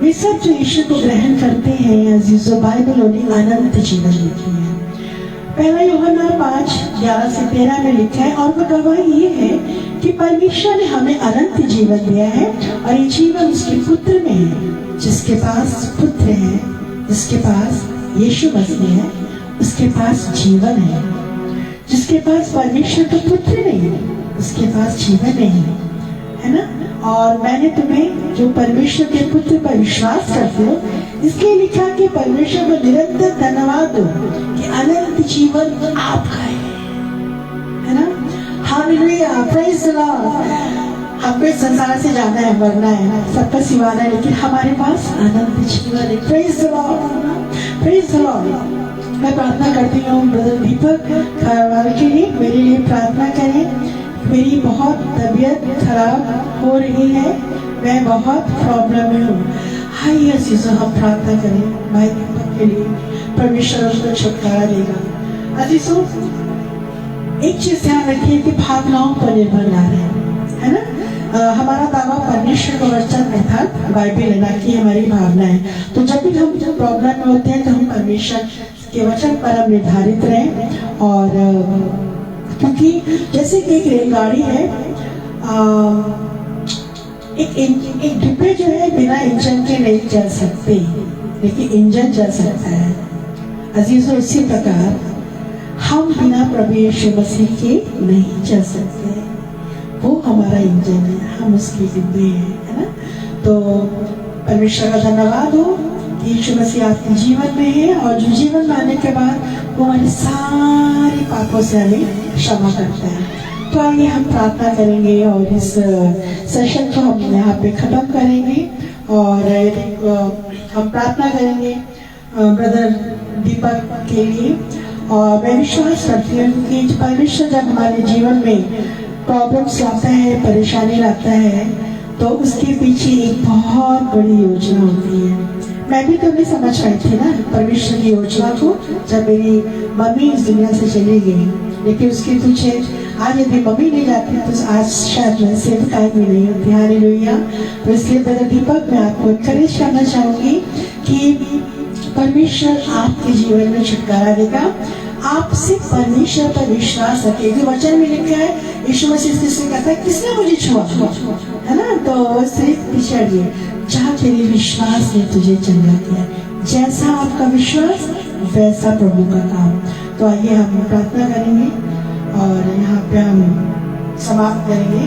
वे सब जो यीशु को ग्रहण करते हैं अजीजों, बाइबल उन्हें अनंत जीवन देती है। पहला यूहन्ना 5:11-13 में लिखा है, और वह गवाही ये है कि परमेश्वर ने हमें अनंत जीवन दिया है और ये जीवन उसके पुत्र में है। जिसके पास पुत्र है, जिसके पास यीशु मसीह है, उसके पास जीवन है। जिसके पास परमेश्वर का पुत्र नहीं है, उसके पास जीवन नहीं है ना। और मैंने तुम्हें जो परमेश्वर के पुत्र पर विश्वास करते हो, इसलिए लिखा कि परमेश्वर को निरंतर धन्यवाद दो कि अनंत जीवन आपका है ना। Hallelujah, praise the Lord. हमको संसार से जाना है, मरना है, सबका सिवाना है, लेकिन हमारे पास अनंत जीवन है। Praise the Lord, praise the Lord. मैं प्रार्थना करती हूँ ब्रदर दीपक खरवाल के लिए, मेरे लिए प्रार्थना करें। मेरी बहुत तबीयत खराब हो रही है, मैं बहुत प्रॉब्लम में हूँ। हाय अजीजों, हम प्रार्थना करें भाई दीपक के लिए, परमेश्वर उसको छुटकारा देगा। अजीजों, एक चीज ध्यान रखिए कि भावनाओं पर निर्भर ना रहे, है ना। हमारा दावा परमेश्वर का वचन अर्थात बाइबल है, ना कि हमारी भावना है। तो जब भी हम प्रॉब्लम में होते हैं तो हम परमेश्वर के वचन पर हम निर्धारित रहें। और क्योंकि जैसे कि एक रेलगाड़ी है, एक डिब्बे जो है बिना इंजन के नहीं चल सकते, लेकिन इंजन चल सकता है। अजीजों, इसी प्रकार हम बिना प्रभु यीशु मसीह के नहीं चल सकते। वो हमारा इंजन है, हम उसके डिब्बे हैं, है ना। तो परमेश्वर का धन्यवाद हो कि यीशु मसीह आपके जीवन में है, और जो जीवन में आने के बाद वो हमारे सारे पापों से हमें क्षमा करता है। तो आइए हम प्रार्थना करेंगे और इस सेशन को हम यहाँ पे खत्म करेंगे। और हम प्रार्थना करेंगे ब्रदर दीपक के लिए। और मैं विश्वास करती हूँ कि परमेश्वर जब हमारे जीवन में प्रॉब्लम्स लाता है, परेशानी लाता है, तो उसके पीछे एक बहुत बड़ी योजना होती है। मैं भी तो नहीं समझ पाई थी ना परमेश्वर की योजना को जब मेरी मम्मी इस दुनिया से चली गई, लेकिन उसके पीछे आज यदि मम्मी नहीं जाती तो आज शायद मैं सेवकाई भी नहीं होती। हालेलुया। तो इसलिए ब्रदर दीपक, मैं आपको एनकरेज करना चाहूंगी कि परमेश्वर आपके जीवन में छुटकारा देगा। आप सिर्फ परमेश्वर पर विश्वास रखें। जो वचन में लिखा है, यीशु मसीह से कहता है, किसने मुझे छुआ, है ना। तो वो सिर्फ पिछड़िए, जहाँ तेरे विश्वास ने तुझे चंगा किया। जैसा आपका विश्वास वैसा प्रभु का काम। तो आइए हम प्रार्थना करेंगे और यहाँ पे हम समाप्त करेंगे।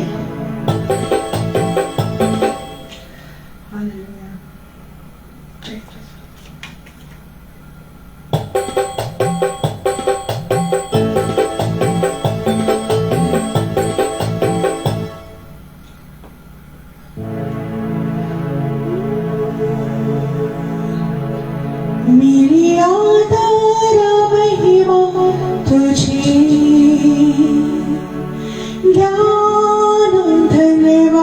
मेरी आदर महिमा तुझे, ज्ञान धन्यवाद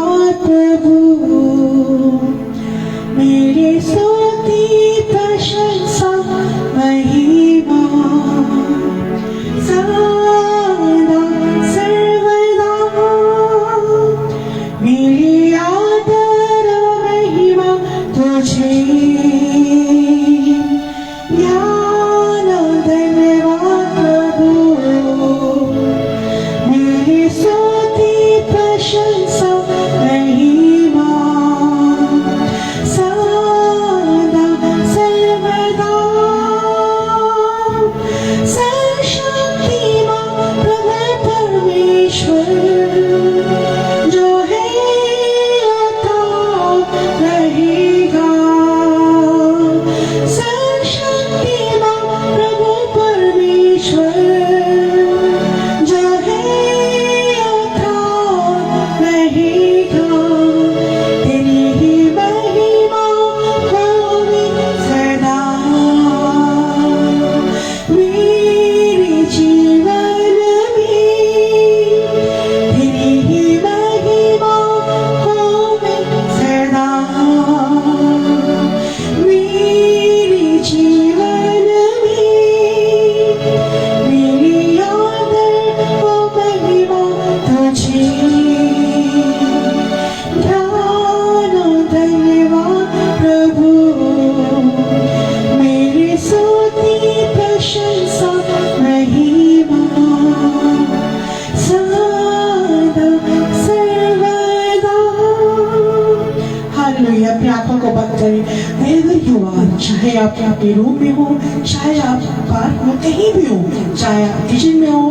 को बंद करें। Wherever you are, चाहे आप अपने रूम में हो, चाहे आप पार्क में कहीं भी हो, चाहे आप किचन में हो,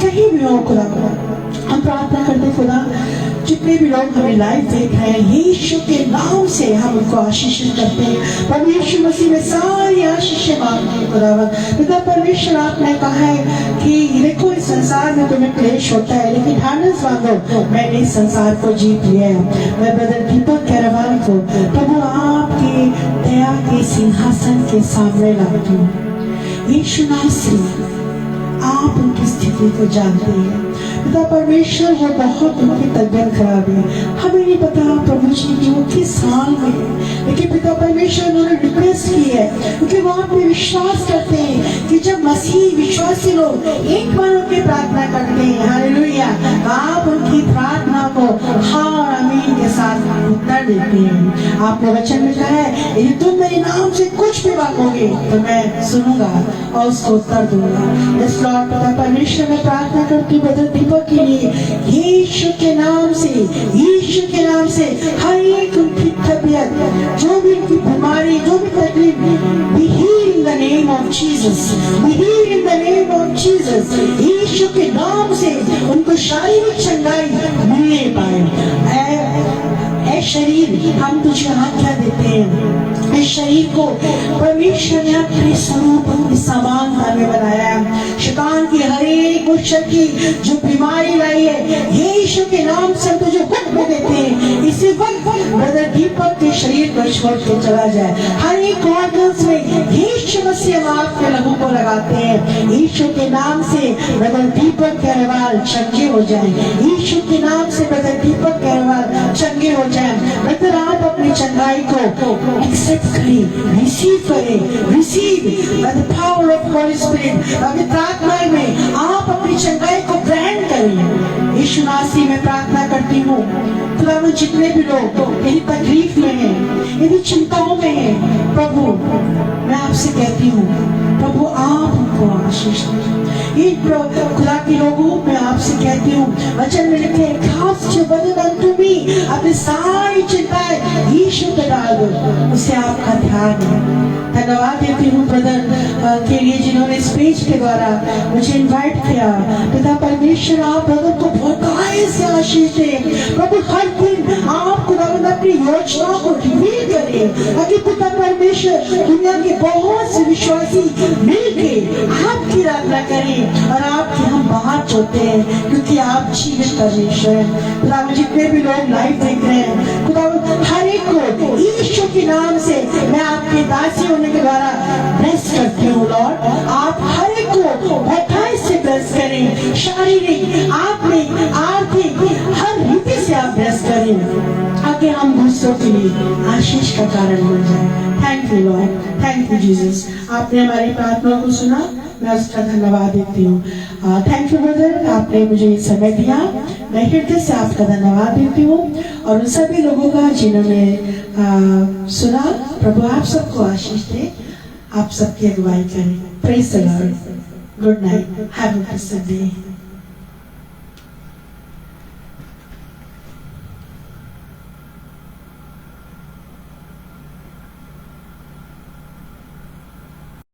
कहीं भी हो, खुदा हम प्रार्थना करते खुदा जितने भी लोग हमें लाइव देख रहे हैं यीशु के नाम से हम उनको आशीषित करते हैं। प्रभु यीशु मसीह में सारी आशीषें मांगते हैं खुदावन। पिता परमेश्वर आपने कहा है कि देखो इस संसार में तुम्हें क्लेश होता है लेकिन ढांढस बांधो, मैंने इस संसार को जीत लिया है। मैं ब्रदर दीपक कैरवान को प्रभु आपके दया के सिंहासन के सामने लाती हूँ। यीशु नासरी आप उनकी स्थिति को जानते हैं पिता परमेश्वर। वो बहुत उनकी तबीयत खराब है, हमें नहीं पता प्रभु जी कि वो किस हाल में है, लेकिन पिता परमेश्वर उन्होंने रिक्वेस्ट की है क्योंकि वो आप में विश्वास करते हैं कि जब मसीह विश्वासी लोग एक बार उनकी प्रार्थना करते हैं हालेलुया, आप उनकी प्रार्थना को हाँ आमीन के साथ उत्तर देते हैं। आपने वचन में कहा है यदि तुम मेरे नाम से कुछ भी मांगोगे तो मैं सुनूंगा और उसको उत्तर दूंगा। इस लॉर्ड पिता परमेश्वर में प्रार्थना करती ब्रदर दीपक के लिए यीशु के नाम से, यीशु के नाम से हर एक उनकी तबीयत, जो भी उनकी बीमारी, जो भी तकलीफ, be healed in the name of Jesus, be healed in the name of Jesus। यीशु के नाम से उनको शारीरिक चंगाई मिलने पाए। ऐ शरीर हम तुझे आज्ञा देते हैं, इस शरीर को परमेश्वर ने अपने स्वरूप अपनी समानता में बनाया है। शैतान की हर एक उस शक्ति जो बीमारी लाई है यीशु के नाम से तुझे हुक्म देते हैं इसी वक्त ब्रदर दीपक के शरीर को छोड़ के चला जाए। हर एक ऑर्गन्स में यीशु मसीह आपके लहू को लगाते हैं। यीशु के नाम से ब्रदर दीपक कैरवाल चंगे हो जाए, यीशु के नाम से ब्रदर दीपक कैरवाल चंगे हो जाए। ब्रदर आप अपनी चंगाई को एक्सेप्ट करें, रिसीव करें, receive by the power of holy spirit. पवित्र आत्मा में आप अपनी चंगाई को ग्रहण करें। यीशु नासी में प्रार्थना करती हूँ खुदा में जितने भी लोग यदि तकलीफ में हैं, यदि चिंताओं में हैं, प्रभु मैं आपसे कहती हूँ प्रभु आप उनको आशीष दें। ये खुदा के लोगों मैं आपसे कहती हूँ वचन में लिखे खास जो बदन तुम्हें अपनी सारी चिंताएं यीशु पे डाल दो, उससे आपका ध्यान है। धन्यवाद देती हूँ ब्रदर के लिए जिन्होंने इस पेज के द्वारा मुझे इनवाइट किया। पिता परमेश्वर आप ब्रदर को बहुत से आशीष दें। प्रभु हर दिन आप खुदावंद अपनी योजनाओं को रिवील करें ताकि पिता परमेश्वर दुनिया के बहुत से विश्वासी मिलके आपकी आराधना करें और आपके हम बाहर होते हैं क्योंकि आप जीवित परमेश्वर हैं। खुदावंद जितने भी लोग लाइव देख रहे हैं खुदावंद हर एक को यीशु के नाम से मैं आपके दासी होने के द्वारा ब्लेस करती हूँ। लॉर्ड आप हर एक को बढ़ाई से ब्लेस करें, शारीरिक आत्मिक आर्थिक हर रीति से आप ब्लेस करें ताकि हम दूसरों के लिए आशीष का कारण बन जाए। Thank you Lord, thank you Jesus. आपने हमारी प्रार्थना को सुना, मैं उसका धन्यवाद देती हूँ। थैंक यू ब्रदर, आपने मुझे समय दिया, मैं हृदय से आपका धन्यवाद देती हूँ और उन सभी लोगों का जिन्होंने सुना। प्रभु आप सबको आशीष दे, आप सबकी अगुवाई करें। Praise the Lord. Good night, have a blessed day.